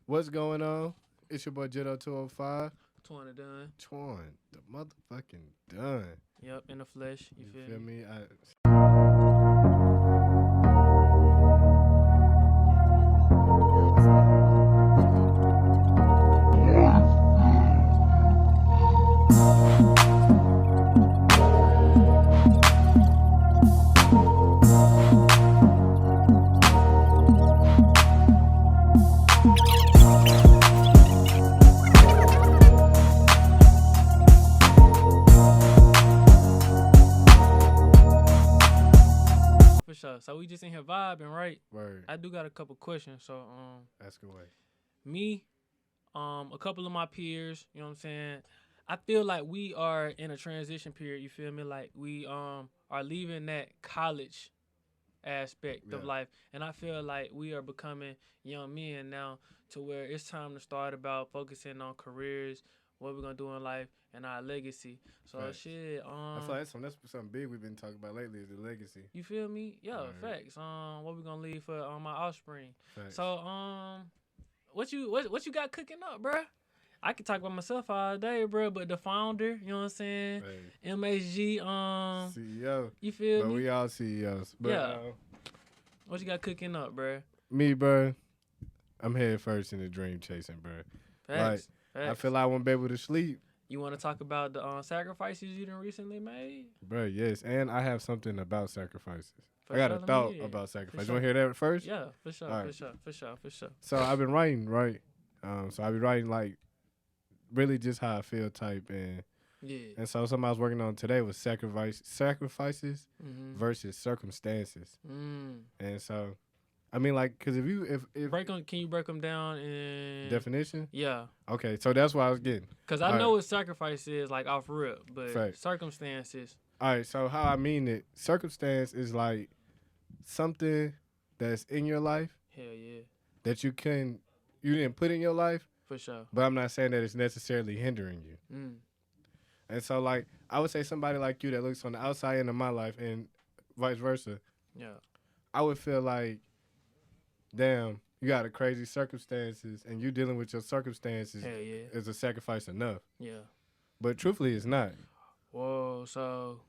What's going on? It's your boy Jitto 205. 20 done. Twan, the motherfucking done. Yep, in the flesh. You You feel feel me? me? For sure. So we just in here vibing, right? Word. I do got a couple questions. So Ask away. me, a couple of my peers, you know what I'm saying? I feel like we are in a transition period, you feel me? Like we are leaving that college aspect of Yeah. life. And I feel like we are becoming young men now to where it's time to start about focusing on careers, what we're gonna do in life and our legacy. So Facts. shit, I feel like that's something big we've been talking about lately is the legacy. you feel me? Yeah, Word. facts. What we gonna leave for my offspring? Facts. So what you got cooking up, bruh? I could talk about myself all day, bruh, but the founder, you know what I'm saying? Hey, MHG, CEO. you feel But me? we all CEOs. But Yeah. What you got cooking up, bruh? me, bro, I'm head first in the dream chasing, bro. Like, Facts. Facts. I feel like I won't be able to sleep. You want to talk about the sacrifices you done recently made? Bro, yes. And I have something about sacrifices. For I got sure, a let me thought hear it. about For sacrifice. You sure. want to hear that first? Yeah, for sure, All for right. sure, for sure, for sure. So I've been writing, right? So I've been writing like really just how I feel type Yeah. and so something I was working on today was sacrifices Mm-hmm. versus circumstances. Mm. And so I mean like cuz if Break them. Can you break them down in? definition? Yeah, Okay, so that's what I was getting. cause I All know right, what sacrifice is like off rip, but fact. circumstances. All right, so how I mean it, circumstance is like something that's in your life Hell yeah, that you didn't put in your life, for sure. but I'm not saying that it's necessarily hindering you. Mm. And so, like, I would say somebody like you that looks on the outside end of my life and vice versa, Yeah. I would feel like, damn, you got a crazy circumstances and you dealing with your circumstances Hell yeah. is a sacrifice enough. Yeah. But truthfully, it's not. Whoa. So,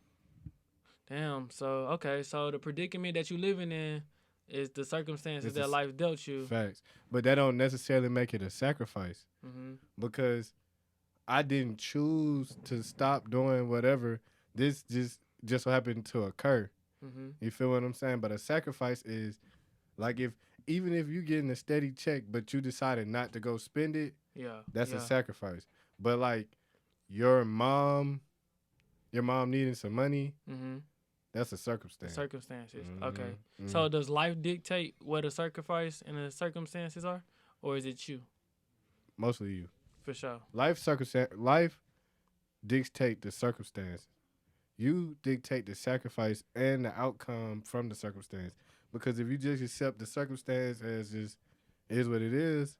damn. So okay. So the predicament that you living in is the circumstances It's a that life dealt you. facts. But that don't necessarily make it a sacrifice Mm-hmm. because I didn't choose to stop doing whatever. This just so happened to occur. Mm-hmm. You feel what I'm saying? But a sacrifice is like if even if you getting a steady check, but you decided not to go spend it, Yeah. that's Yeah. a sacrifice. But like your mom, your mom needing some money, Mm-hmm. that's a The circumstance. circumstances. Mhm, Okay. mhm. So does life dictate what a sacrifice and the circumstances are, or is it you? Mostly you. For sure. Life dictate the circumstance. You dictate the sacrifice and the outcome from the circumstance. Because if you just accept the circumstance as just is what it is,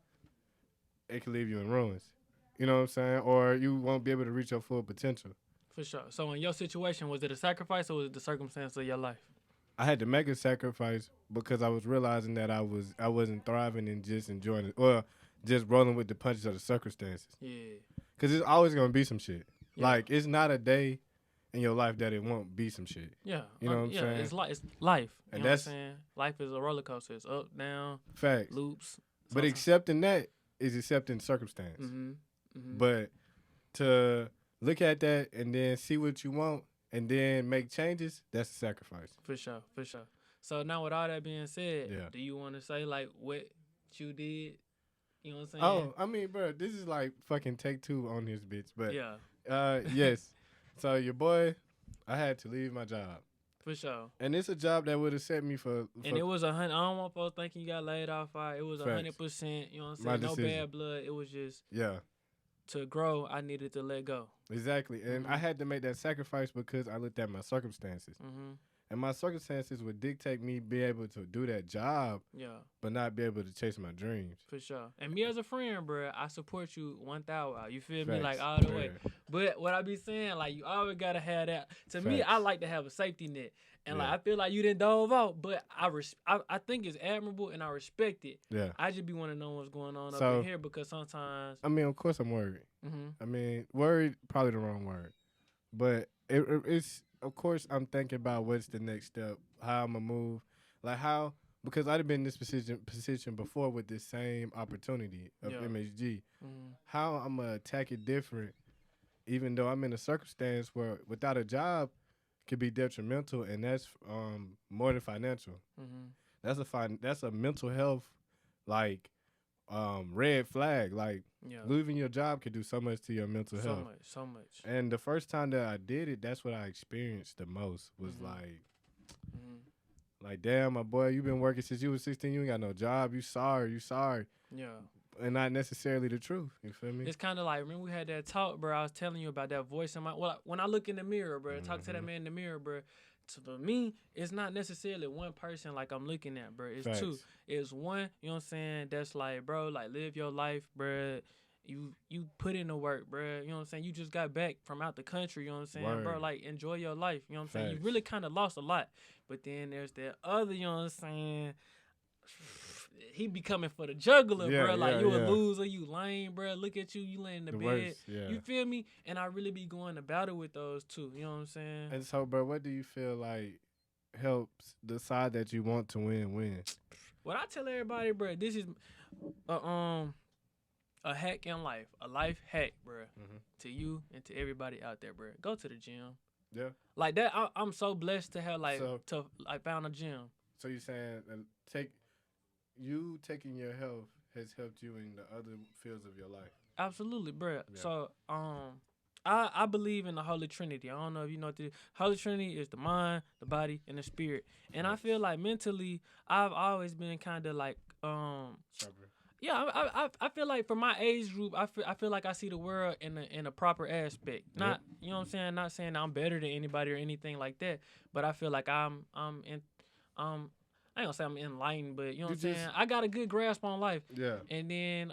it can leave you in ruins. You know what I'm saying? Or you won't be able to reach your full potential. For sure. So in your situation, was it a sacrifice or was it the circumstance of your life? I had to make a sacrifice because I was realizing that I wasn't thriving and just enjoying it, or just rolling with the punches of the circumstances. Yeah. Cause it's always gonna be some shit. Yeah. Like it's not a day in your life that it won't be some shit. Yeah. You know what I'm yeah, saying? It's life. You And know what I'm that's- saying? Life is a roller coaster. It's up, down, Facts. loops. But accepting that is accepting circumstance. Mm-hmm. Mm-hmm. But to look at that and then see what you want and then make changes, that's a sacrifice. For sure. For sure. So now with all that being said, Yeah. do you want to say like what you did? You know what I'm saying? Oh, I mean, bro, this is like fucking take two on this bitch. But Yeah. yes. So your boy, I had to leave my job. For sure. And it's a job that would have set me for And it was 100. I don't want folks thinking you got laid off. It was Facts. 100%. You know what I'm My saying? No decision. bad blood. It was just yeah. to grow. I needed to let go. Exactly. And I Mhm. had to make that sacrifice because I looked at my circumstances. Mm-hmm. And my circumstances would dictate me be able to do that job, Yeah, but not be able to chase my dreams. for sure. And me as a friend, bro, I support you 1,000. You feel me? Like Facts. all the way. Yeah. But what I be saying, like you always gotta have that. To me, I Facts. like to have a safety net. And like Yeah. I feel like you didn't dove out, but I think it's admirable and I respect it. Yeah. I just be want to know what's going on up So- in here because sometimes. I mean, of course I'm worried. hmm I mean, worried probably the wrong word, but it's of course I'm thinking about what's the next step, how I'm gonna move, like how because I've been in this position before with this same opportunity of Yeah. MHG. hmm How I'm gonna attack it different, even though I'm in a circumstance where without a job could be detrimental, and that's more than financial. hmm That's a mental health like red flag. Like Yeah. losing your job could do so much to your mental So health. much, so much. And the first time that I did it, that's what I experienced the most. Was Mhm. hmm like, damn, my boy, you been working since you was 16. You ain't got no job. You sorry, Yeah. and not necessarily the truth. You feel me? It's kind of like, remember we had that talk, bro. I was telling you about that voice in my. Well, when I look in the mirror, bro, talk to that Mhm. man in the mirror, bro. For me, it's not necessarily one person like I'm looking at, bro. It's two. Facts. It's one, you know what I'm saying? That's like, bro, like live your life, bro. You put in the work, bro. You know what I'm saying? You just got back from out the country, you know what I'm saying, bro? Word. Like enjoy your life, you know what I'm saying? You Facts. really kind of lost a lot. But then there's that other, you know what I'm saying? He be coming for the juggler, Yeah, bro. Like yeah, you a yeah. loser, you lame, bro. Look at you, you laying in the The bed. worst, yeah. You feel me? And I really be going about it with those two. You know what I'm saying? And so, bro, what do you feel like helps the side that you want to win? What I tell everybody, bro, this is a hack in life, a life hack, bro, Mhm. to you and to everybody out there, bro. Go to the gym. Yeah. Like that, I'm so blessed to have like So- to like found a gym. So you saying taking your health has helped you in the other fields of your life? Absolutely, bro. Yeah. So I believe in the Holy Trinity. I don't know if you know what the Holy Trinity is: the mind, the body, and the spirit. And I feel like mentally, I've always been kind of like Sharper. yeah, I feel like for my age group, I feel like I see the world in a proper aspect. Not you know what I'm saying. Not saying I'm better than anybody or anything like that, but I feel like I'm in I ain't gonna say I'm enlightened, but you know what I'm You just- saying. I got a good grasp on life, Yeah. and then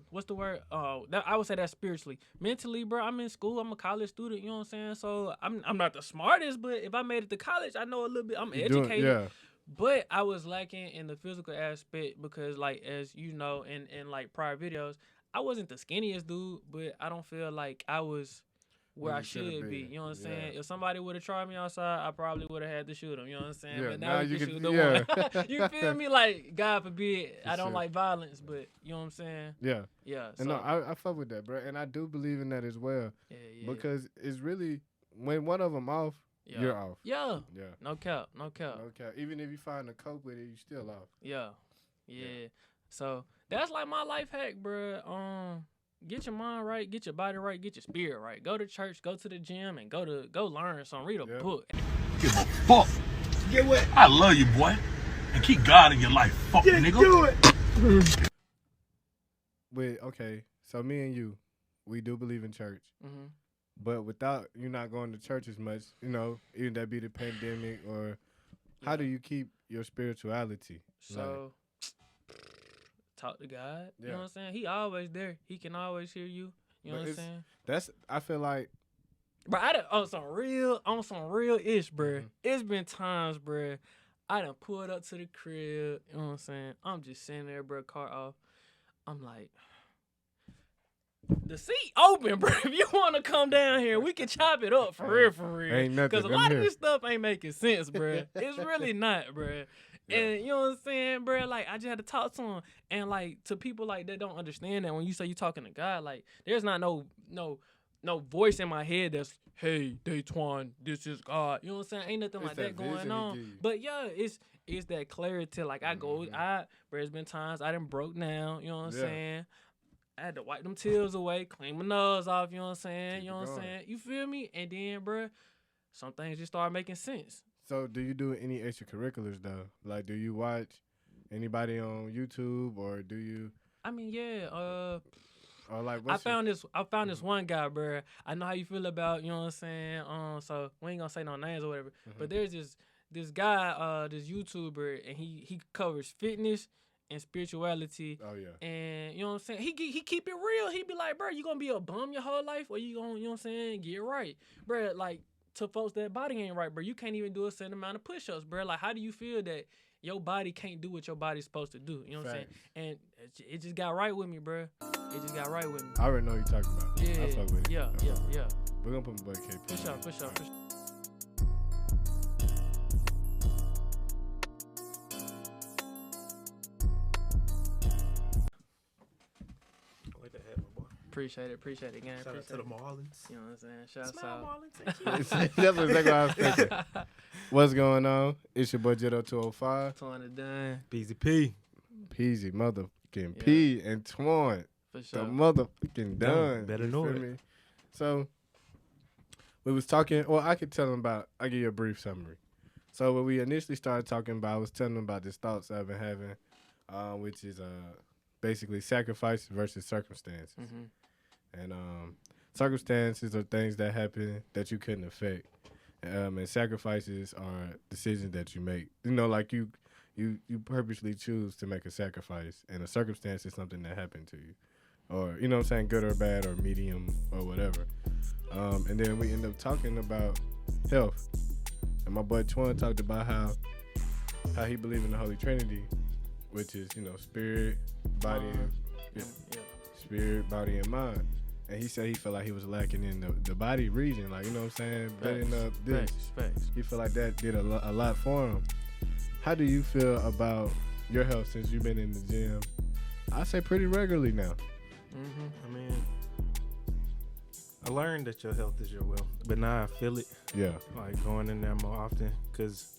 what's the word? I would say that spiritually, mentally, bro. I'm in school. I'm a college student. You know what I'm saying. So I'm not the smartest, but if I made it to college, I know a little bit. I'm You doing- educated. yeah. But I was lacking in the physical aspect because, like, as you know, in like prior videos, I wasn't the skinniest dude, but I don't feel like I was where Where I you shoulda should be. been. You know what I'm saying? Yeah. If somebody would have tried me outside, I probably would have had to shoot him. You know what I'm saying? Yeah, But now now you you can can- shoot the yeah. one. You feel me? Like, God forbid, For I don't sure. like violence, but you know what I'm saying? Yeah. Yeah. So, And no, I fuck with that, bro. And I do believe in that as well. yeah, yeah. Because it's really when one of them off, yeah. you're off. Yeah. Yeah. No cap. No cap. Okay. Even if you find a cope with it, you still off. Yeah. Yeah. So that's like my life hack, bruh. Get your mind right, get your body right, get your spirit right. Go to church, go to the gym, and go learn something. Read a Yeah. book. Give a fuck. Get what? I love you, boy. And keep God in your life, fuck nigga. Do it. Okay, so me and you, we do believe in church. Mm-hmm. But without you not going to church as much, even that be the pandemic or how Yeah. do you keep your spirituality? So talk to God. You Yeah. know what I'm saying? He always there. He can always hear you. You know But what I'm saying? I feel like Bro, I done on some real ish, bruh. Mhm. It's been times, bruh. I done pulled up to the crib. You know what I'm saying? I'm just sitting there, bruh, car off. I'm like, the seat open, bruh. If you want to come down here, we can chop it up for real. Ain't nothing. Because a I'm lot of here. this stuff ain't making sense, bruh. It's really not, bruh. Yeah. And you know what I'm saying, bruh? Like, I just had to talk to him. And, like, to people, like, that don't understand that when you say you talking to God, like, there's not no voice in my head that's, hey, Daytwan, this is God. You know what I'm saying? Ain't nothing It's like that that going vision he on. give you. But yeah, it's that clarity. Like I go, Mhm. there's been times I done broke down. You know what I'm Yeah. saying? I had to wipe them tears away, clean my nose off. You know what I'm saying? Keep You know it what I'm going. saying? You feel me? And then, bruh, some things just start making sense. So do you do any extracurriculars though? Like do you watch anybody on YouTube or do you I mean, yeah. Or like, I found this one guy, bro. I know how you feel about, you know what I'm saying. So we ain't gonna say no names or whatever. But there's this guy, this YouTuber, and he covers fitness and spirituality. Oh yeah. And you know what I'm saying? He keep it real. He be like, bro, you gonna be a bum your whole life, or you gonna, you know what I'm saying, get right, bro. Like, to folks that body ain't right, bro, you can't even do a certain amount of push-ups, bro. Like, how do you feel that your body can't do what your body's supposed to do? You know what I'm saying? And it just got right with me, bro. It just got right with me. I already know what you're talking about. Yeah, I fuck with it. Yeah. We're gonna put my boy KP. For sure. Like that hat, my boy. Appreciate it, gang. Shout out to the Marlins. You know what I'm saying? Shout Smile, out. Marlins. That's exactly what I was thinking. What's going on? It's your boy Jitto 205. Twan done. BZP. Peasy, motherfucking Yeah. P and Twan. For The sure. motherfucking done. Better You know feel it. me? So we was talking. Well, I could tell them about. I give you a brief summary. So when we initially started talking about, I was telling them about these thoughts I've been having, which is basically sacrifice versus circumstances. And circumstances are things that happen that you couldn't affect, and sacrifices are decisions that you make. You know, like you purposely choose to make a sacrifice, and a circumstance is something that happened to you, or you know what I'm saying, good or bad or medium or whatever. And then we end up talking about health, and my boy Twan talked about how he believed in the Holy Trinity, which is, you know, spirit, body, spirit, body, and mind. And he said he felt like he was lacking in the body region, like, you know what I'm saying, building up this. Facts. He felt like that did a lot for him. How do you feel about your health since you've been in the gym? I say pretty regularly now. I mean, I learned that your health is your wealth, but now I feel it. Yeah. Like going in there more often, because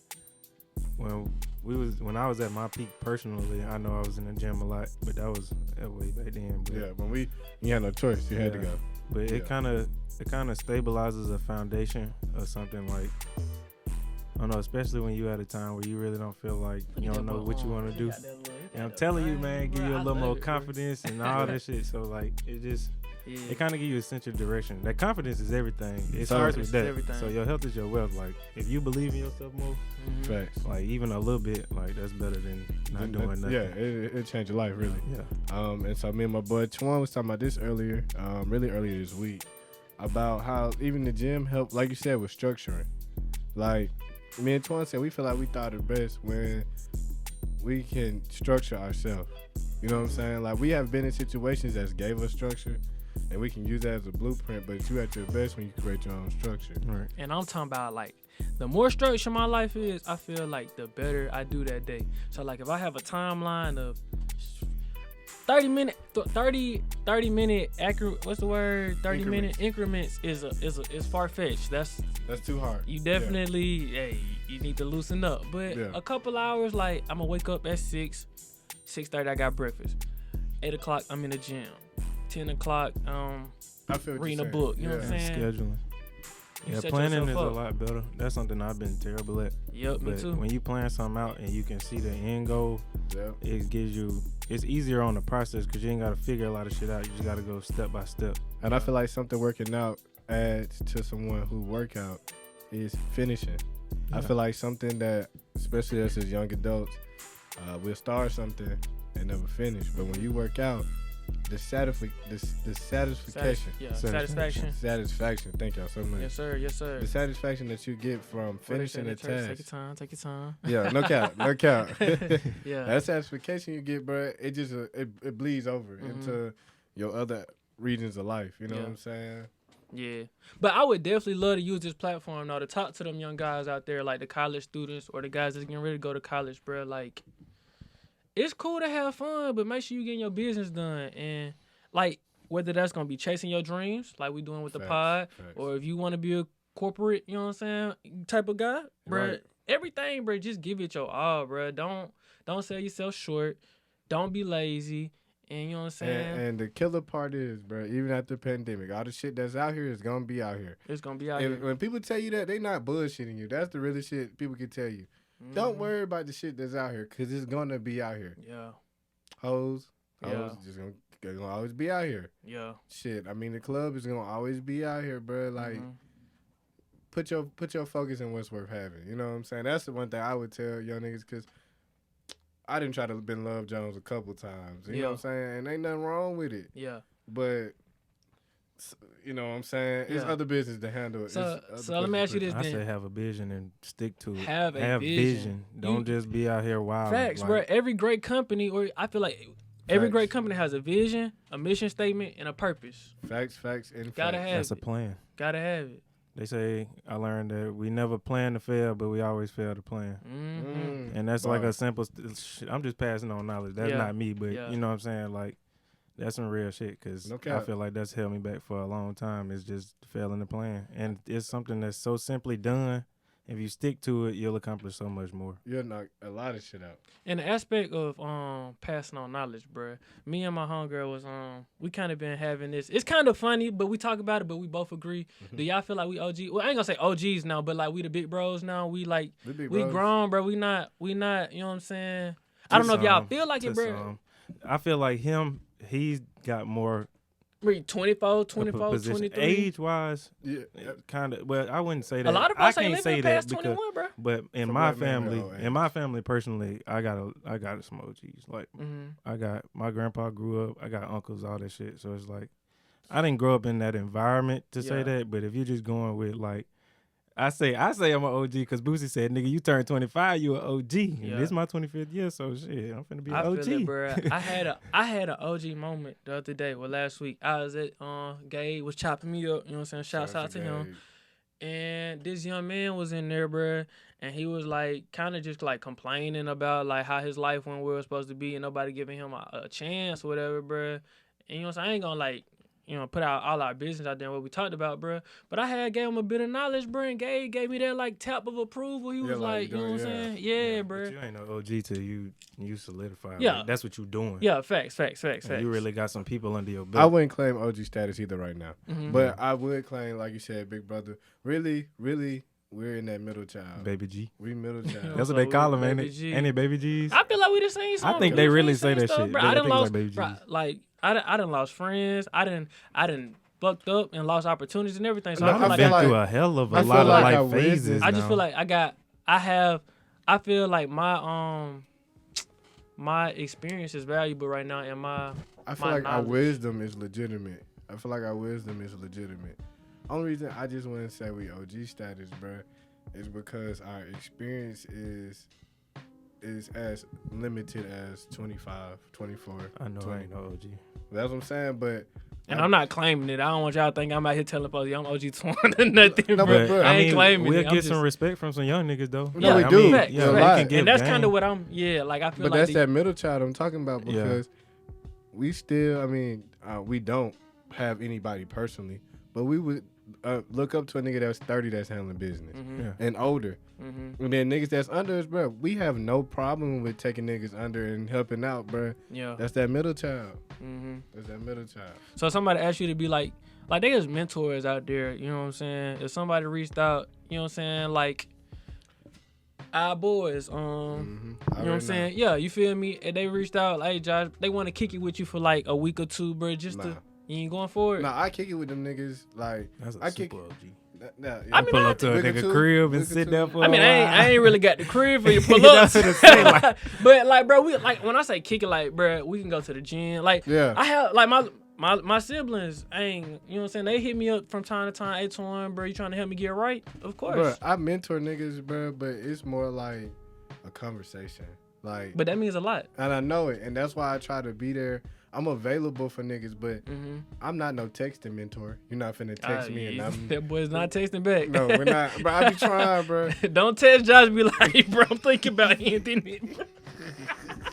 when I was at my peak personally, I know I was in the gym a lot, but that was way back then. But Yeah, when you had no choice, you had to go. But Yeah. it kind of stabilizes a foundation or something, like, I don't know, especially when you at a time where you really don't feel like you don't know what you want to do. And I'm telling you, man, give you a little more confidence and all that shit. So like, it kind of give you a sense of direction. That confidence is everything. It starts with that. Everything. So your health is your wealth. Like, if you believe in yourself more, Facts. like even a little bit, like that's better than not doing nothing. Yeah, it changed your life, really. Yeah. And so me and my boy Twan was talking about this earlier, really earlier this week, about how even the gym helped, like you said, with structuring. Like, me and Twan said we feel like we thought it best when we can structure ourselves. You know what I'm saying? Like, we have been in situations that gave us structure, and we can use that as a blueprint, but you at your best when you create your own structure. Right. And I'm talking about, like, the more structure my life is, I feel like the better I do that day. So like, if I have a timeline of 30 minute accurate, what's the word? 30 minute increments is far-fetched. That's too hard. You definitely, hey, you need to loosen up. But Yeah. a couple hours, like, I'm gonna wake up at 6:30 I got breakfast. 8 o'clock I'm in the gym. 10 o'clock I feel what reading you're a book. You know saying. what I'm saying? Scheduling. You Yeah, set planning yourself is a up. lot better. That's something I've been terrible at. Yep, me But too. when you plan something out and you can see the end goal, Yep. it's easier on the process because you ain't got to figure a lot of shit out. You just got to go step by step. And I feel like something working out adds to someone who work out is finishing. I Yeah. feel like something that, especially us as young adults, we'll start something and never finish. But when you work out, the satisfaction. Satisfaction. Thank y'all so much. Yes, sir. The satisfaction that you get from finishing the task. Take your time. Yeah, no cap. Yeah. That satisfaction you get, bro, it just it bleeds over into your other regions of life. You know what I'm saying? Yeah. But I would definitely love to use this platform now to talk to them young guys out there, like the college students or the guys that's getting ready to go to college, bro. Like, it's cool to have fun, but make sure you getting your business done. And, like, whether that's going to be chasing your dreams, like we doing with the pod, or if you want to be a corporate, you know what I'm saying, type of guy, bro. Right. Everything, bro, just give it your all, bro. Don't sell yourself short. Don't be lazy. And you know what I'm saying? And the killer part is, bro, even after the pandemic, all the shit that's out here is going to be out here. It's going to be out And here. when people tell you that, they not bullshitting you. That's the realest shit people can tell you. Don't worry about the shit that's out here, because it's going to be out here. Yeah. Hoes, Hoes just gonna always be out here. Yeah. Shit, I mean the club is gonna always be out here, bro. Like, put your focus in what's worth having. You know what I'm saying? That's the one thing I would tell young niggas, because I didn't try to been Love Jones a couple times. You know what I'm saying? And ain't nothing wrong with it. Yeah. But you know what I'm saying? It's other business to handle it. So let me ask you this I then. say have a vision and stick to it. Have a vision. Don't just be out here wild. Facts, bro. Every great company, or I feel like every great company has a vision, a mission statement, and a purpose. Facts, and Gotta facts. have That's a plan. Gotta have it. They say, I learned that we never plan to fail, but we always fail to plan. And that's like a simple, I'm just passing on knowledge. That's not me, but you know what I'm saying? Like, that's some real shit, because I feel like that's held me back for a long time. It's just failing to plan. And it's something that's so simply done. If you stick to it, you'll accomplish so much more. You'll knock a lot of shit out. In the aspect of passing on knowledge, bruh, me and my homegirl was we kind of been having this. It's kind of funny, but we talk about it, but we both agree. Do y'all feel like we OG? Well, I ain't gonna say OGs now, but like we the big bros now. We like we grown, bro. We not. You know what I'm saying? I don't know if y'all feel like it, bro. I feel like he's got more. 24, 23. Age-wise, kind of. Well, I wouldn't say that. A lot of us I can't say that because, 21, bro. but in my family, personally, I got some OGs. Like, I got my grandpa grew up. I got uncles, all that shit. So it's like, I didn't grow up in that environment to say that. But if you're just going with like, I say I'm an OG because Boosie said, "Nigga, you turned 25, you an OG." And this is my 25th year, so shit, I'm finna be an OG. Feel it, bro. I had an OG moment the other day. Well, last week I was at Gabe was chopping me up. You know what I'm saying? Shouts out to him. And this young man was in there, bro, and he was like kind of just like complaining about like how his life went where it was supposed to be and nobody giving him a chance or whatever, bro. And you know what I'm saying? I ain't gonna like, you know, put out all our business out there and what we talked about, bro. But I gave him a bit of knowledge, bro, and Gabe gave me that, like, tap of approval. He was like, you know what I'm saying? Yeah, bro. But you ain't no OG till you solidify. Yeah. Like, that's what you doing. Yeah, facts. You really got some people under your belt. I wouldn't claim OG status either right now. But I would claim, like you said, big brother, really, we're in that middle child. Baby G. We middle child. That's what they call him, ain't it? Ain't it Baby G's? I feel like we the same song. I think they really say that shit. Bro. I done lost, I done lost friends. I done fucked up and lost opportunities and everything. So I've been through a hell of a lot of life phases. I just feel like I feel like my experience is valuable right now, and I feel like our wisdom is legitimate. Only reason I just want to say we OG status, bro, is because our experience is as limited as 25, 24. I know 20. I ain't no OG. That's what I'm saying, but... And I'm not claiming it. I don't want y'all to think I'm out here telling folks, I'm OG 20 or nothing, No, bro. but I ain't claiming it. We'll get some respect from some young niggas, though. No, we do. And that's kind of what I'm, like, I feel but like... that's that middle child I'm talking about, because we still, we don't have anybody personally, but we would look up to a nigga that's 30 that's handling business and older. And then niggas that's under us, bro, we have no problem with taking niggas under and helping out, bro. Yeah. That's that middle child. That's that middle child. So if somebody asked you to be like there's mentors out there, you know what I'm saying? If somebody reached out, you know what I'm saying, like our boys, you know what I'm saying? Yeah, you feel me? And they reached out, like, hey, Josh, they want to kick it with you for like a week or two, bro, just to... You ain't going for it? Nah, I kick it with them niggas. Like, I kick OG. I mean, pull up to a nigga crib and sit there for a while. I ain't really got the crib for your pull ups. But like, bro, we like when I say kick it, like, bro, we can go to the gym. Like, I have like my siblings ain't, you know what I'm saying? They hit me up from time to time. Hey, Twan, bro, you trying to help me get right? Of course. Bro, I mentor niggas, bro, but it's more like a conversation. Like, but that means a lot. And I know it, and that's why I try to be there. I'm available for niggas, but I'm not no texting mentor. You're not finna text me and I'm... That boy's not texting back. No, we're not. Bro, I be trying, bro. Don't text Josh be like, bro, I'm thinking about anything.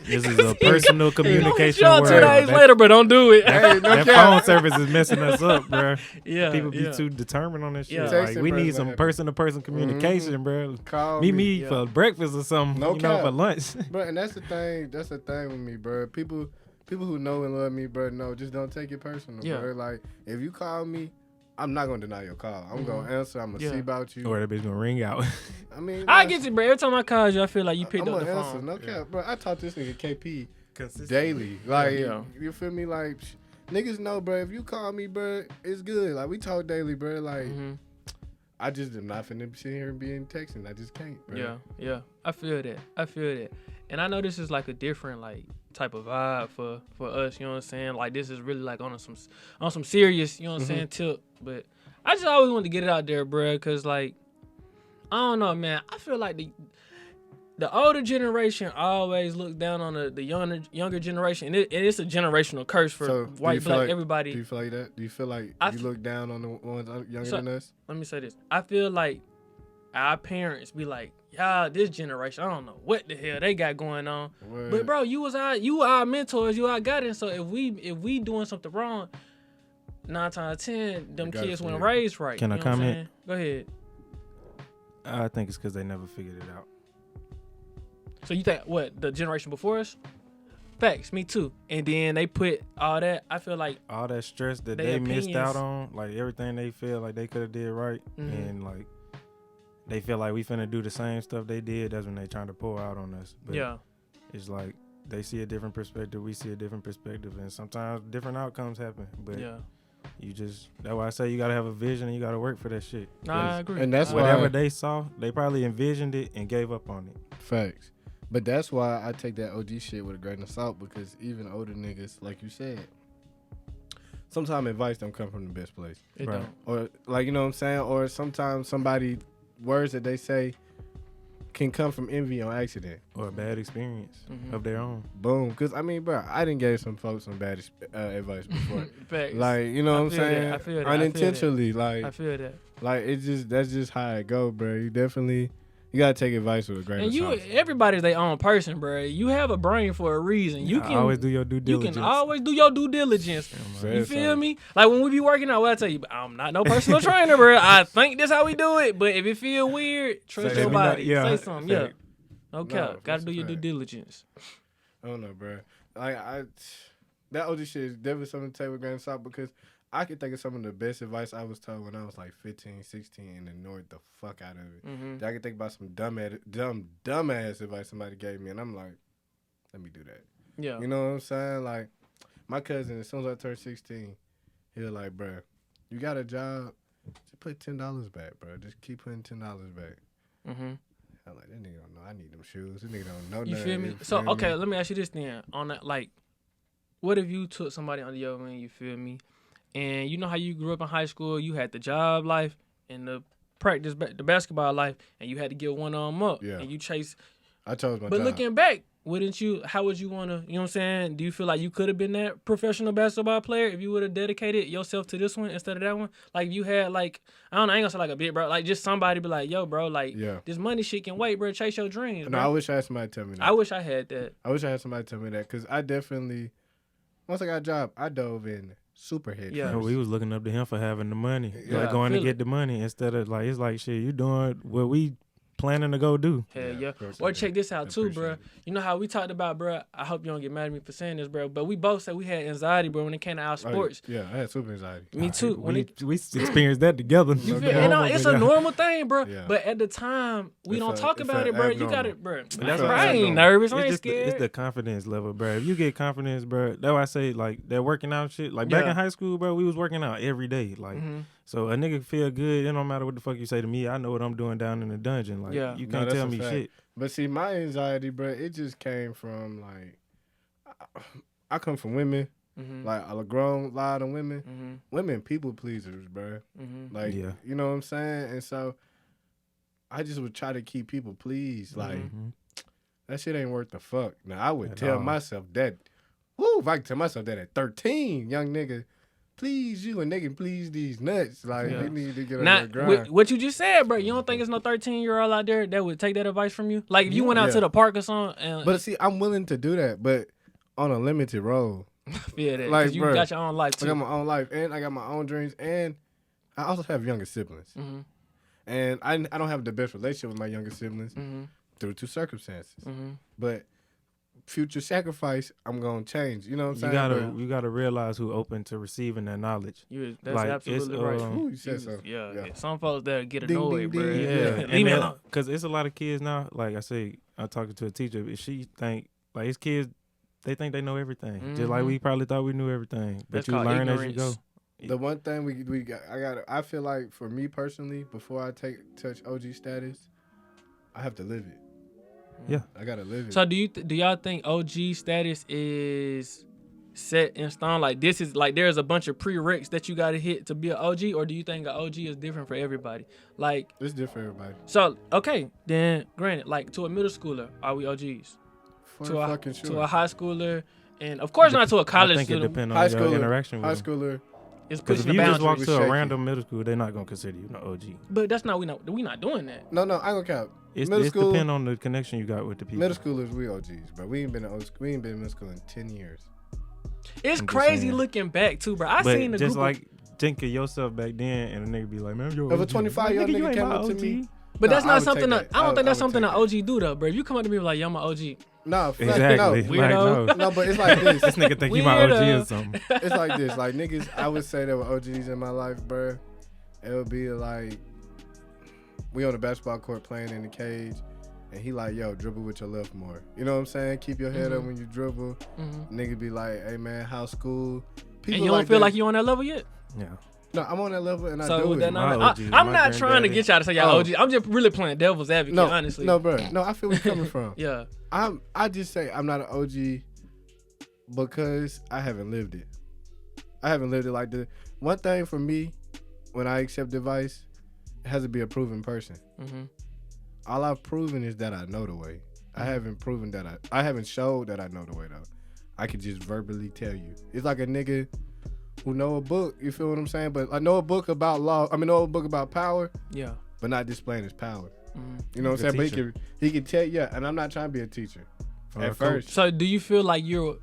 This is a personal communication word. 2 days later, bro, don't do it. That phone service is messing us up, bro. Yeah, people be too determined on this shit. Yeah. Like, we need some person-to-person communication, bro. Call me for breakfast or something. No cap. For lunch. Bro, and that's the thing. That's the thing with me, bro. People who know and love me, bro, no, just don't take it personal, bro. Like, if you call me, I'm not gonna deny your call. I'm gonna answer. I'm gonna see about you. Or that bitch gonna ring out. I mean, I get you, bro. Every time I call you, I feel like you picked up the phone. No cap, bro. I taught this nigga KP daily. Like, Yeah. you feel me? Like, niggas know, bro. If you call me, bro, it's good. Like, we talk daily, bro. Like, I just am not finna sit here and be in texting. I just can't, bro. Yeah. I feel that. And I know this is like a different like type of vibe for us, you know what I'm saying? Like this is really like on some serious, you know what I'm saying, tip. But I just always wanted to get it out there, bro, cause like I don't know, man. I feel like the older generation always looks down on the younger generation, and it's a generational curse for white, black, everybody. Do you feel like that? Do you feel like you look down on the ones younger than us? Let me say this. I feel like our parents be like, y'all, this generation, I don't know what the hell they got going on. Word. But bro, you were our mentors, you our guidance. So if we doing something wrong, 9 times out of 10, them kids weren't raised right. Can I comment? Go ahead. I think it's because they never figured it out. So you think what, the generation before us? Facts, me too. And then they put all that, I feel like all that stress that they missed out on, like everything they feel like they could have did right, and like they feel like we finna do the same stuff they did. That's when they trying to pour out on us. But it's like they see a different perspective, we see a different perspective, and sometimes different outcomes happen. But you just, that's why I say you gotta have a vision and you gotta work for that shit. I agree. And that's whatever they saw, they probably envisioned it and gave up on it. Facts. But that's why I take that OG shit with a grain of salt, because even older niggas, like you said, sometimes advice don't come from the best place. It don't. Or like, you know what I'm saying? Or sometimes somebody, words that they say can come from envy on accident. Or a bad experience of their own. Boom. Because, I mean, bro, I done gave some folks some bad advice before. Facts. Like, you know what I'm saying? I feel that. Unintentionally. I feel that. Like, that's just how it go, bro. You definitely... You gotta take advice with a grain of salt. And everybody's their own person, bro. You have a brain for a reason. You can always do your due diligence. You can always do your due diligence. You feel me? Like when we be working out, what I tell you, I'm not no personal trainer, bro. I think this how we do it, but if it feel weird, trust your body. Say something. Yeah. Okay. Gotta do your due diligence. I don't know, bro. Like that OG shit is definitely something to take with a grain of salt, because I can think of some of the best advice I was told when I was like 15, 16 and ignored the fuck out of it. I can think about some dumbass advice somebody gave me, and I'm like, let me do that. Yeah. You know what I'm saying? Like, my cousin, as soon as I turned 16, he was like, bro, you got a job, just put $10 back, bro. Just keep putting $10 back. I'm like, that nigga don't know I need them shoes. This nigga don't know nothing. You feel me? So, okay, let me ask you this then. On that, like, what if you took somebody under your wing, you feel me? And you know how you grew up in high school, you had the job life and the practice, the basketball life, and you had to get one of them up. Yeah. And you chase. I chose my But job. looking back, wouldn't you, how would you want to, you know what I'm saying? Do you feel like you could have been that professional basketball player if you would have dedicated yourself to this one instead of that one? Like, you had, like, I don't know, I ain't gonna say like a bit, bro. Like, just somebody be like, yo, bro, like, this money shit can wait, bro. Chase your dreams, bro. No, I wish I had somebody tell me that. I wish I had that. I wish I had somebody tell me that, because I definitely, once I got a job, I dove in super head Yeah. first. We was looking up to him for having the money, Yeah, like going to get the money instead of like, it's like, shit, you doing what we planning to go do. Hell yeah. Or check this out too, bro. You know how we talked about, bro, I hope you don't get mad at me for saying this, bro, but we both said we had anxiety, bro, when it came to our sports. Yeah, I had super anxiety. Me too. We experienced that together. You feel, it's a normal thing, bro. Yeah. But at the time, we don't talk about it, bro. You got it, bro. That's right. I ain't nervous. I ain't scared. It's the confidence level, bro. If you get confidence, bro, that's why I say, like, that working out shit. Like, back in high school, bro, we was working out every day. Like, so a nigga feel good. It don't matter what the fuck you say to me. I know what I'm doing down in the dungeon. Like, you can't tell me shit. But see, my anxiety, bro, it just came from, like, I come from women. Like, a grown lot of women. Women people pleasers, bro. Like, you know what I'm saying? And so I just would try to keep people pleased. Like, that shit ain't worth the fuck. Now, I would tell myself that, if I could tell myself that at 13, young nigga, please you and they can please these nuts. Like, they need to get on their grind. What you just said, bro, you don't think it's no 13-year-old out there that would take that advice from you? Like, if you went out to the park or something. But see, I'm willing to do that, but on a limited role. Yeah, that. Like, you got your own life, too. I got my own life, and I got my own dreams, and I also have younger siblings. And I don't have the best relationship with my younger siblings due to circumstances. But future sacrifice, I'm gonna change. You know what I'm saying? You gotta realize who open to receiving that knowledge. That's like, absolutely right. Ooh, you said so. Yeah. Some folks that get annoyed, bro. Yeah. Because it's a lot of kids now. Like I say, I'm talking to a teacher. She think like his kids they think they know everything. Just like we probably thought we knew everything. But That's you called learn ignorance. as you go. The one thing I feel like for me personally, before I touch OG status, I have to live it. Yeah. I gotta live it. So do y'all think OG status is set in stone? Like this is like there's a bunch of prereqs that you gotta hit to be an OG, or do you think an OG is different for everybody? Like It's different for everybody. so okay, then granted, like to a middle schooler, are we OGs? For To fucking sure. a high schooler, and of course not to a college I think it student. depends high on your schooler, interaction high with them. schooler. It's Because pushing if the you just walk boundaries. to a shaky. random middle school, they're not gonna consider you an OG. But that's not we not doing that. No, I ain't gonna count. It's Middle school, depend on the connection you got with the people. middle schoolers, we OGs, bro. We ain't been in middle school in 10 years. It's I'm just crazy saying. looking back too, bro. I But seen the just group like think of yourself back then, and a nigga be like, "Man, you're If a OG." 25-year-old you nigga ain't came my up to OG. me, but No, that's I not would something take that that. I don't think I that's would something take an OG do though, bro. If you come up to me like, "Yo, I'm an OG," no, Exactly. no, Like, Weirdo. no. no, but it's like this. This nigga think you my OG Weirdo. or something. It's like this. Like niggas, I would say there were OGs in my life, bro. It would be like we on the basketball court playing in the cage, and he like, yo, dribble with your left more. You know what I'm saying? Keep your head up when you dribble. Nigga be like, hey man, how's school? and you don't feel that- like you on that level yet. Yeah. No, I'm on that level and I So do with it. that My not, OGs, I'm my not trying to granddaddy. get y'all to say y'all Oh. OG. I'm just really playing devil's advocate, no, honestly. no, bro. No, I feel where you're coming from. Yeah. I just say I'm not an OG because I haven't lived it. I haven't lived it. Like the one thing for me, when I accept advice, it has to be a proven person. Mm-hmm. All I've proven is that I know the way. I haven't proven that I haven't showed that I know the way though. I could just verbally tell you. It's like a nigga who know a book. You feel what I'm saying? But I know a book about law. Know a book about power, Yeah. but not displaying his power. Mm-hmm. You know what I'm He's a saying? But he can tell you. Yeah, and I'm not trying to be a teacher Or a at coach. first. So do you feel like you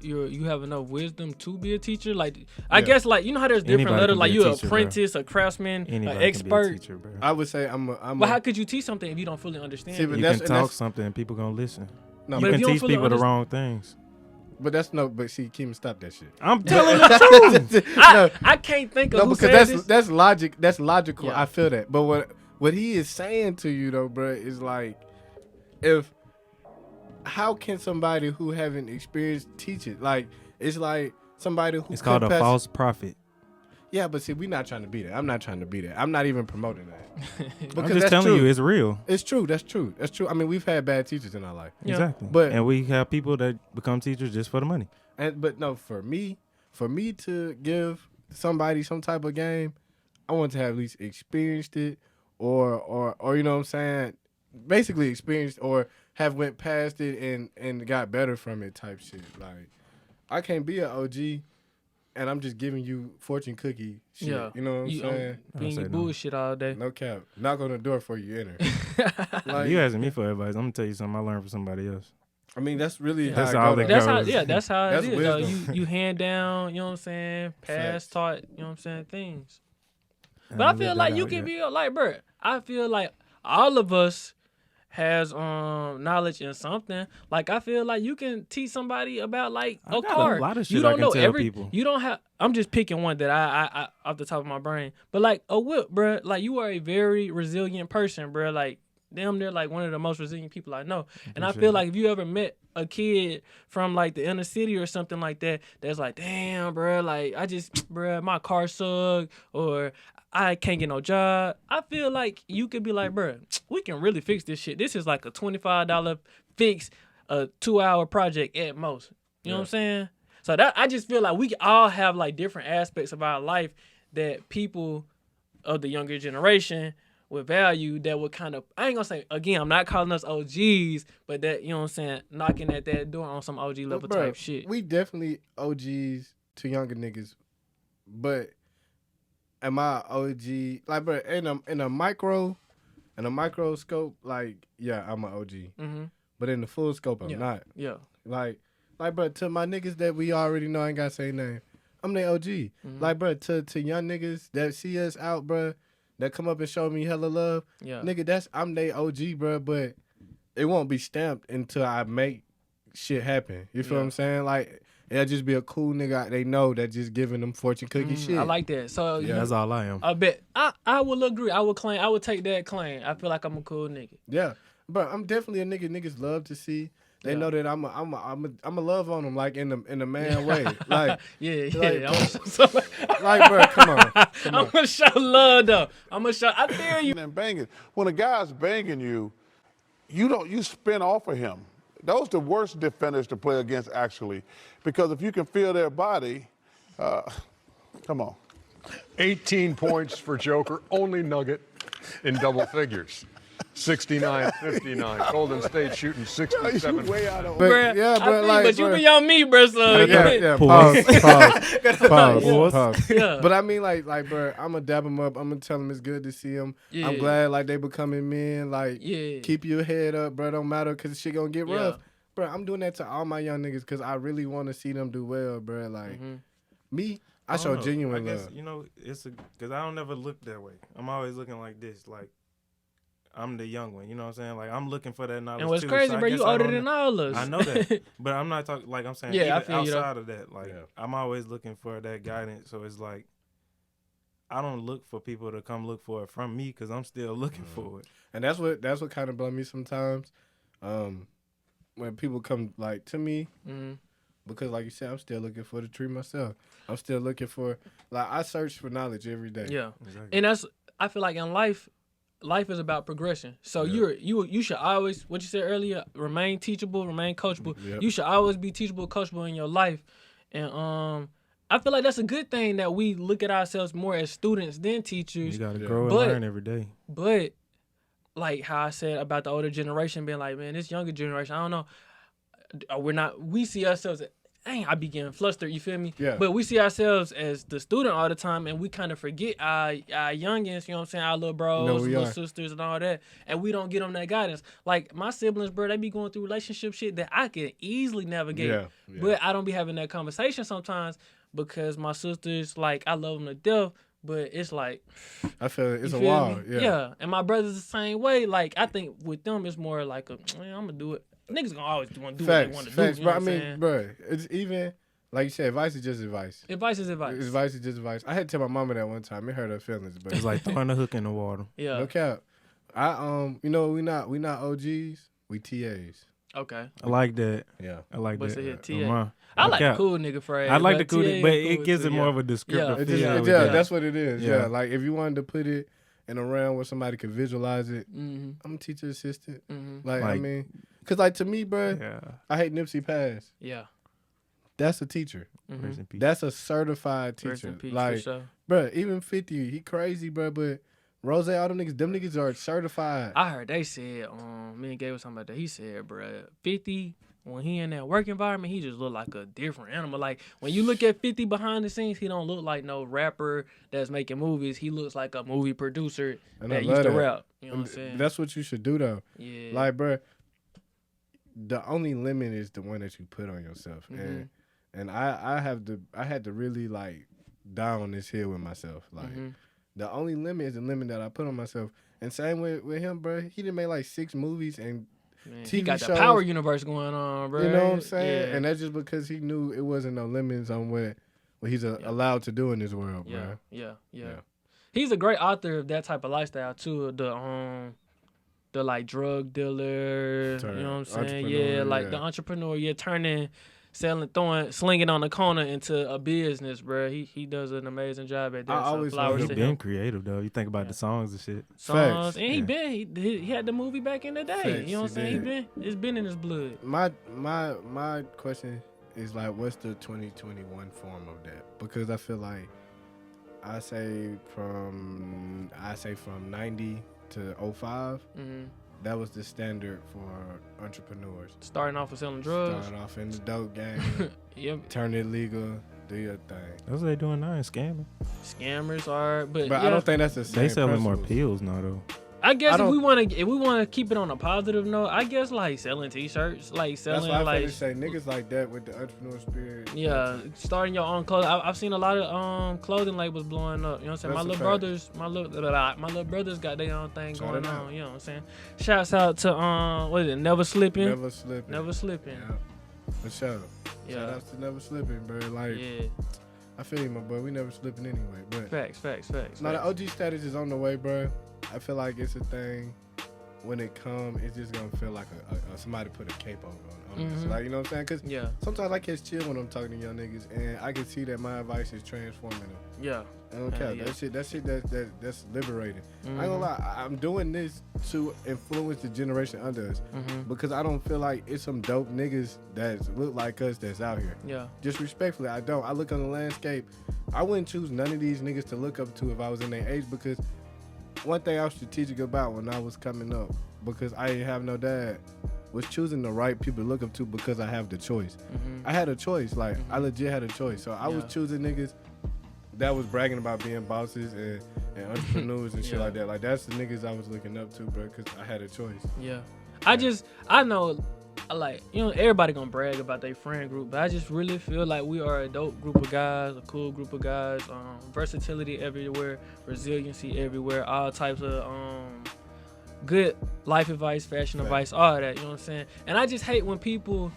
have enough wisdom to be a teacher? Like I guess like you know how there's different Anybody levels. can Like be a you an teacher, bro. apprentice, a craftsman, Anybody an can be a expert. teacher, bro. I would say I'm But how could you teach something if you don't fully understand? See, it? but You that's- can and talk that's- something and people gonna listen. no, You But if can you don't teach fully people the underst- wrong things. but that's no. But see, Keem, stop that shit. I'm telling the truth. I can't think of No, who because said this. that's logic. That's logical. Yeah. I feel that. But what he is saying to you though, bro, is like, how can somebody who haven't experienced teach it? Like, it's like somebody who It's called a couldn't pass- false prophet. Yeah, but see, we're not trying to be that. I'm not trying to be that. I'm not even promoting that. I'm just telling true. you, it's real. It's true. That's true. That's true. I mean, we've had bad teachers in our life. Yeah. Exactly. But- and we have people that become teachers just for the money. But no, for me to give somebody some type of game, I want to have at least experienced it, or you know what I'm saying, basically experienced or have went past it and got better from it type shit. Like I can't be an OG, and I'm just giving you fortune cookie shit. Yeah. You know what I'm You saying? being say your no. bullshit all day. No cap. Knock on the door before you enter. Like, You asking me for advice? I'm gonna tell you something I learned from somebody else. I mean, that's really That's how I all go that down. That's how, goes. yeah, that's how That's it is. Though. wisdom. You hand down, you know what I'm saying, pass Facts. taught, you know what I'm saying, things. And But I lived feel that like you out can yet. be like, bro. I feel like all of us has knowledge in something. Like I feel like you can teach somebody about like I a got a car. lot of You shit I don't can know tell every. people. You don't have. I'm just picking one that I off the top of my brain. But like a whip, bro. Like you are a very resilient person, bro. Like damn, they're like one of the most resilient people I know. And I Appreciate feel it. like if you ever met a kid from like the inner city or something like that, that's like, damn, bro, like I just, bro, my car sucked or I can't get no job. I feel like you could be like, bro, we can really fix this shit. This is like a $25 fix, a 2-hour project at most. You know what I'm saying? So that I just feel like we all have like different aspects of our life that people of the younger generation with value that would kind of, I ain't gonna say, again, I'm not calling us OGs, but that, you know what I'm saying, knocking at that door on some OG level Bro, type shit. We definitely OGs to younger niggas, but am I OG? Like, bro, in a microscope, like, yeah, I'm an OG. Mm-hmm. But in the full scope, I'm Yeah. not. Yeah. Like, bro, to my niggas that we already know, I ain't gotta say name. I'm the OG. Mhm. Like, bro, to young niggas that see us out, bro, that come up and show me hella love, Yeah. nigga, I'm they OG, bro. But it won't be stamped until I make shit happen. You feel Yeah. what I'm saying? Like, it'll just be a cool nigga they know that just giving them fortune cookie shit. I like that. So Yeah. That's all I am. I bet I will agree. I will claim. I would take that claim. I feel like I'm a cool nigga. Yeah, but I'm definitely a nigga. Niggas love to see. They know that I'm a love on them like in the man way. Like yeah. Like, bro, come on. I'm gonna show love though. I feel you. And banging. When a guy's banging you, you spin off of him. Those are the worst defenders to play against, actually, because if you can feel their body, come on. 18 points for Joker, only Nugget in double figures. 69-59. Golden State shooting 67. Way out of But, But you be on me, bro. So Pause. Yeah. But I mean, like, bro, I'm gonna dab him up. I'm gonna tell him it's good to see him. Yeah. I'm glad, like, they becoming men. Like, keep your head up, bro. Don't matter, cause shit gonna get rough, bro. I'm doing that to all my young niggas, cause I really want to see them do well, bro. Like, me, I show genuine love. You know, cause I don't ever look that way. I'm always looking like this, like. I'm the young one, you know what I'm saying? Like, I'm looking for that knowledge, and what's too. crazy, So bro, you older than all of us. I know that. But I'm not talking, like I'm saying, I even feel you, though. outside of that, like, I'm always looking for that guidance. So it's like, I don't look for people to come look for it from me because I'm still looking for it. And that's what kind of blows me sometimes. When people come, like, to me, because, like you said, I'm still looking for the tree myself. I'm still looking for, like, I search for knowledge every day. Yeah. Exactly. And I feel like in life is about progression. So you should always, what you said earlier, remain teachable, remain coachable. Yep. You should always be teachable, coachable in your life. And I feel like that's a good thing that we look at ourselves more as students than teachers. You got to grow and learn every day. But like how I said about the older generation being like, man, this younger generation, I don't know. We see ourselves dang, I be getting flustered, you feel me? Yeah. But we see ourselves as the student all the time, and we kind of forget our youngins, you know what I'm saying, our little bros, little sisters, and all that, and we don't get them that guidance. Like, my siblings, bro, they be going through relationship shit that I can easily navigate, but I don't be having that conversation sometimes because my sisters, like, I love them to death, but it's like... I feel it's a wall, Yeah, and my brother's the same way. Like, I think with them, it's more like, man, I'm going to do it. Niggas gonna always want to do what they want to do. You know bro. I mean, bro, it's even like you said, advice is just advice. Advice is advice. Advice is just advice. I had to tell my mama that one time. It hurt her feelings, but it's like throwing a hook in the water. Yeah. No cap. You know, we not OGs. We TAs. Okay. I like that. Yeah. I like What's that. it, TA? I like the cool nigga phrase. I like the cool nigga, but it gives it more of a descriptive feel. Yeah, that's what it is. Yeah. Like if you wanted to put it in a realm where somebody could visualize it, I'm a teacher assistant. Like I mean. Cause like to me, bro, I hate Nipsey Pass. Yeah, that's a teacher. That's a certified teacher. Like, bro, even 50, he crazy, bro. But Rose, all them niggas are certified. I heard they said, me and Gabe was talking about that. He said, bro, 50 when he in that work environment, he just look like a different animal. Like when you look at 50 behind the scenes, he don't look like no rapper that's making movies. He looks like a movie producer that used to rap. You know what I'm saying? That's what you should do though. Yeah. Like, bro. The only limit is the one that you put on yourself, and I had to really like die on this hill with myself. Like the only limit is the limit that I put on myself. And same with him, bro. He done made like 6 movies and TV he got shows. the Power universe going on, bro. You know what I'm saying? Yeah. And that's just because he knew it wasn't no limits on what he's allowed to do in this world, bro. Yeah. He's a great author of that type of lifestyle too. The like drug dealer, you know what I'm saying? Yeah, like the entrepreneur, turning, selling, slinging on the corner into a business, bro. He does an amazing job at that. I always He's been creative though. You think about the songs and shit. Songs, and he had the movie back in the day. You know what I'm saying? It's been in his blood. My question is like, what's the 2021 form of that? Because I feel like I say from 90 to 05, that was the standard for entrepreneurs. Starting off with selling drugs. Starting off in the dope game. Turn it legal. Do your thing. That's what they doing now, scamming. Scammers are, but I don't think that's the same. They selling more pills now though. I guess if we want to keep it on a positive note, I guess like selling T-shirts, like selling that's why like I say niggas like that with the entrepreneur spirit. Yeah, starting your own clothing. I've seen a lot of clothing labels blowing up. You know what I'm saying? My little brothers got their own thing going on. You know what I'm saying? Shouts out to what is it? Never Slipping. Never Slipping. Yeah. For sure. Yeah. Shout out to Never Slipping, bro. Like, I feel you, my boy. We never slipping anyway. But facts. Now the OG status is on the way, bro. I feel like it's a thing when it come, it's just gonna feel like a somebody put a cape on us. Mhm. Like, you know what I'm saying? Cause Yeah. sometimes I catch chill when I'm talking to young niggas, and I can see that my advice is transforming them. Yeah. I don't care. Yeah. That shit that's liberating. I ain't gonna Mhm. lie, I'm doing this to influence the generation under us Mhm. because I don't feel like it's some dope niggas that look like us that's out here. Yeah. Just respectfully, I don't. I look on the landscape. I wouldn't choose none of these niggas to look up to if I was in their age because one thing I was strategic about when I was coming up, because I didn't have no dad, was choosing the right people to look up to because I have the choice. Mhm. I had a choice. Like, I legit had a choice. So I was Yeah. choosing niggas that was bragging about being bosses and entrepreneurs and shit Yeah. like that. Like, that's the niggas I was looking up to, bro, because I had a choice. Yeah. I know, like, everybody gonna brag about their friend group, but I just really feel like we are a dope group of guys, a cool group of guys, versatility everywhere, resiliency everywhere, all types of good life advice, fashion advice, all that, you know what I'm saying? And I just hate when people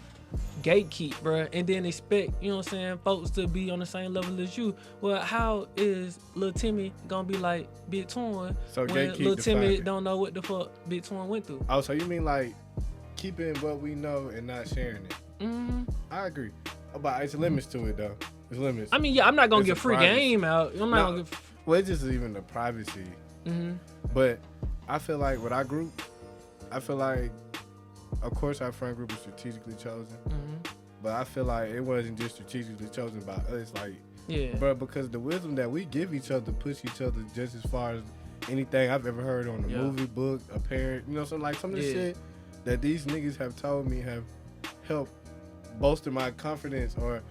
gatekeep, bruh, and then expect, you know what I'm saying, folks to be on the same level as you. Well, how is Lil Timmy gonna be like Big Twin So when gatekeep Lil Timmy defined. don't know what the fuck Big Twin went through? Oh, so you mean like keeping what we know and not sharing it? Mm-hmm. I agree. But it's limits to it, though. It's limits. I mean, yeah, I'm not gonna It's give a free privacy. game out. I'm not No. gonna give. Well, it's just even the privacy. Mm-hmm. But I feel like with our group, I feel like, of course, our friend group is strategically chosen. Mm-hmm. But I feel like it wasn't just strategically chosen by us. Like, Yeah. bro, because the wisdom that we give each other push each other just as far as anything I've ever heard on a Yeah. movie, book, a parent, some of the Yeah. shit that these niggas have told me have helped bolster my confidence or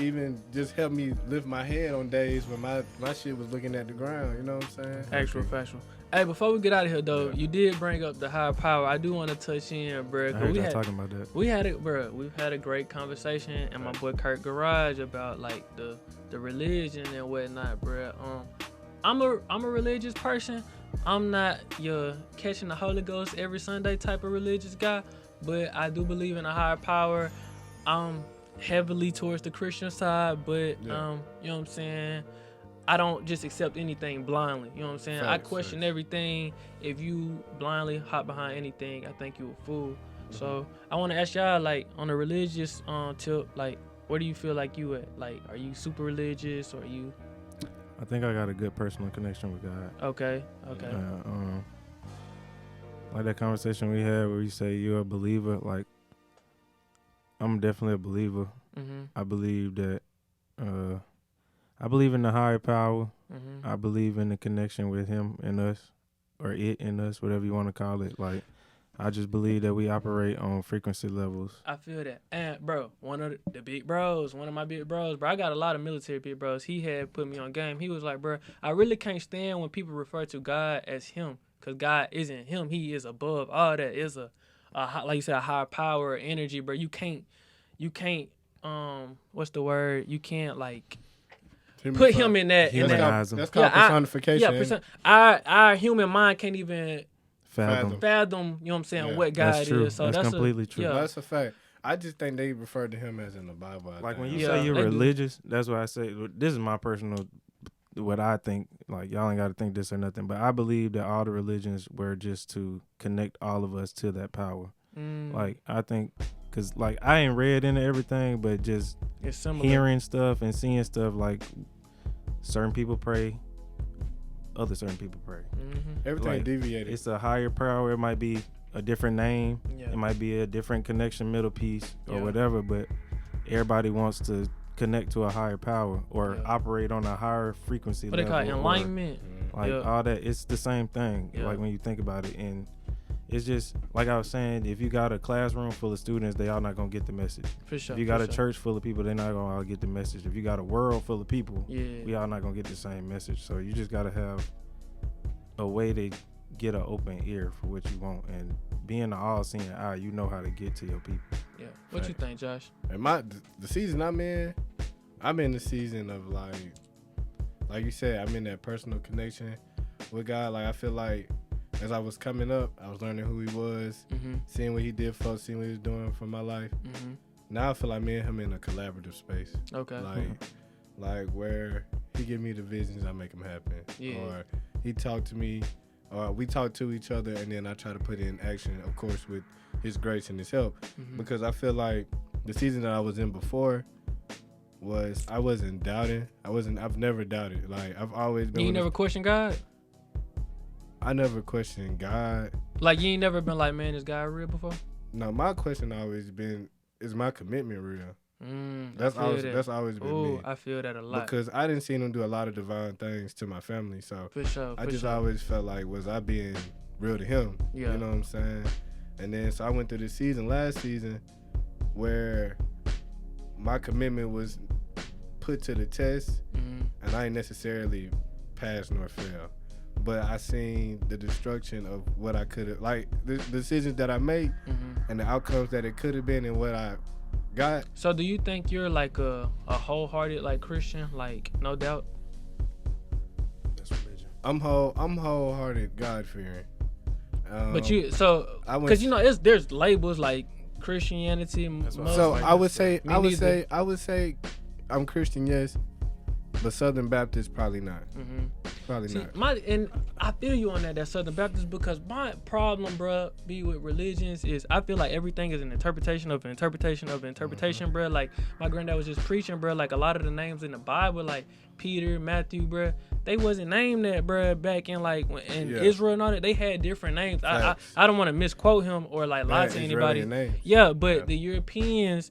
even just help me lift my head on days when my shit was looking at the ground. You know what I'm saying? Actual factual. Hey, before we get out of here though, Yeah. you did bring up the higher power. I do want to touch in, bro. I 'Cause heard we y'all had talking about that. we've had a great conversation and my boy Kurt Garage about like the religion and whatnot, bro. I'm a religious person. I'm not your catching the Holy Ghost every Sunday type of religious guy, but I do believe in a higher power. I'm heavily towards the Christian side, but you know what I'm saying? I don't just accept anything blindly. You know what I'm saying? I Facts, question facts. everything. If you blindly hop behind anything, I think you a fool. So I want to ask y'all, like, on a religious tip, like, where do you feel like you at? Like, are you super religious or are you I think I got a good personal connection with God. okay? Okay. Like that conversation we had where you say you're a believer, like I'm definitely a believer. Mm-hmm. I believe that I believe in the higher power. Mm-hmm. I believe in the connection with him and us, or it and us, whatever you want to call it. Like, I just believe that we operate on frequency levels. I feel that. And, bro, one of the big bros, one of my big bros, bro, I got a lot of military big bros. He had put me on game. He was like, bro, I really can't stand when people refer to God as him, because God isn't him. He is above all that. Is a like you said, a higher power or energy, bro. You can't, what's the word? You can't, like, put him in that. Humanize him. That's called personification. Our human mind can't even Fathom. fathom, you know what I'm saying, Yeah. what God That's true. is. So That's completely true. Yeah. That's a fact. I just think they referred to him as in the Bible. I Like think. when you Yeah, say you're they do. religious, that's what I say. This is my personal, what I think. Like, y'all ain't got to think this or nothing, but I believe that all the religions were just to connect all of us to that power. Mm, Like, I think, cause like I ain't read into everything, but just it's similar. hearing stuff and seeing stuff, like certain people pray, other certain people pray. Mm-hmm. Everything like, deviated. It's a higher power. It might be a different name. Yeah. It might be a different connection, middle piece, or Yeah. whatever. But everybody wants to connect to a higher power or Yeah. operate on a higher frequency What they level. call it? or, Enlightenment. like Yeah. all that. It's the same thing. Yeah. Like when you think about it, and it's just like I was saying. If you got a classroom full of students, they all not gonna get the message. For sure. If you got for a sure. church full of people, they're not gonna all get the message. If you got a world full of people, Yeah. we all not gonna get the same message. So you just gotta have a way to get an open ear for what you want, and being an all-seeing eye, you know how to get to your people. Yeah. What you think, Josh? And the season I'm in the season of like you said, I'm in that personal connection with God. Like I feel like as I was coming up, I was learning who he was, Mm-hmm. seeing what he did for us, seeing what he was doing for my life. Mm-hmm. Now I feel like me and him in a collaborative space. Okay. Like where he give me the visions, I make them happen. Yeah. Or he talk to me we talk to each other, and then I try to put it in action, of course, with his grace and his help. Because I feel like the season that I was in before I wasn't doubting. I've never doubted. Like, I've always been. You ain't never questioned God? I never questioned God. Like, you ain't never been like, man, is God real before? No, my question always been, is my commitment real? That's always been me. I feel that a lot. Because I didn't see him do a lot of divine things to my family. So For sure. I just always felt like, was I being real to him? Yeah. You know what I'm saying? And then, so I went through this season, last season, where my commitment was put to the test, and I ain't necessarily passed nor failed. But I seen the destruction of what I could have, like the decisions that I made and the outcomes that it could have been and what I got. So do you think you're like a wholehearted like Christian, like no doubt? That's religion. I'm wholehearted God fearing. But you because you know there's labels like Christianity. Muslim, So like, I would say I'm Christian, yes, but Southern Baptist probably not. Probably not. And I feel you on that Southern Baptist, because my problem, bruh, be with religions is I feel like everything is an interpretation of an interpretation of an interpretation, bruh. Like my granddad was just preaching, bruh. Like a lot of the names in the Bible, like Peter, Matthew, bruh, they wasn't named that, bruh, back in like in Israel and all that. They had different names. I don't want to misquote him or like lie to anybody. Yeah, but the European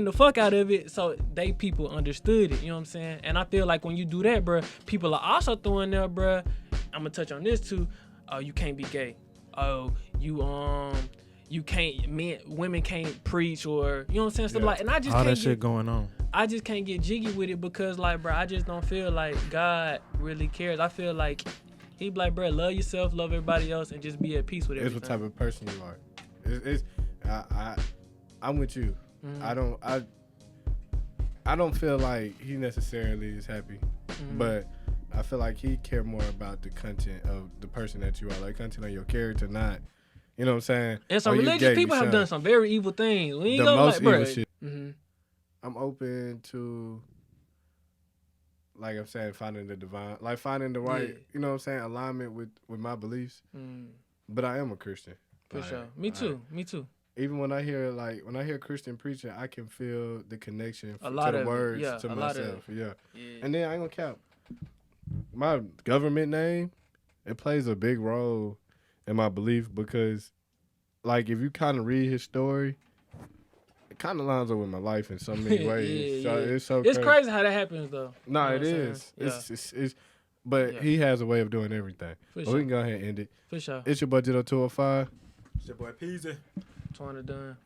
the fuck out of it, so they people understood it, you know what I'm saying? And I feel like when you do that, bruh, people are also throwing there, bruh, I'm gonna touch on this too. Oh, you can't be gay. Oh, you can't, women can't preach, or you know what I'm saying? Stuff like, and I just all can't that shit going on. I just can't get jiggy with it because, like, bruh, I just don't feel like God really cares. I feel like he be like, bruh, love yourself, love everybody else, and just be at peace with everything. It's what type of person you are. I'm with you. I don't feel like he necessarily is happy, but I feel like he care more about the content of the person that you are, like content on your character, not, you know what I'm saying? And some religious people have done some very evil things. We ain't gonna like, bro. I'm open to, like I'm saying, finding the divine, like finding the right, you know what I'm saying, alignment with my beliefs. But I am a Christian. For sure. Me too. Even when I hear Christian preaching, I can feel the connection to the words to myself. Yeah. And then I ain't gonna cap. My government name, it plays a big role in my belief because, like, if you kind of read his story, it kind of lines up with my life in so many ways. It's crazy how that happens, though. No, it is. It's but he has a way of doing everything. We can go ahead and end it. For sure. It's your boy Ditto 205. It's your boy Peasy. 20 done.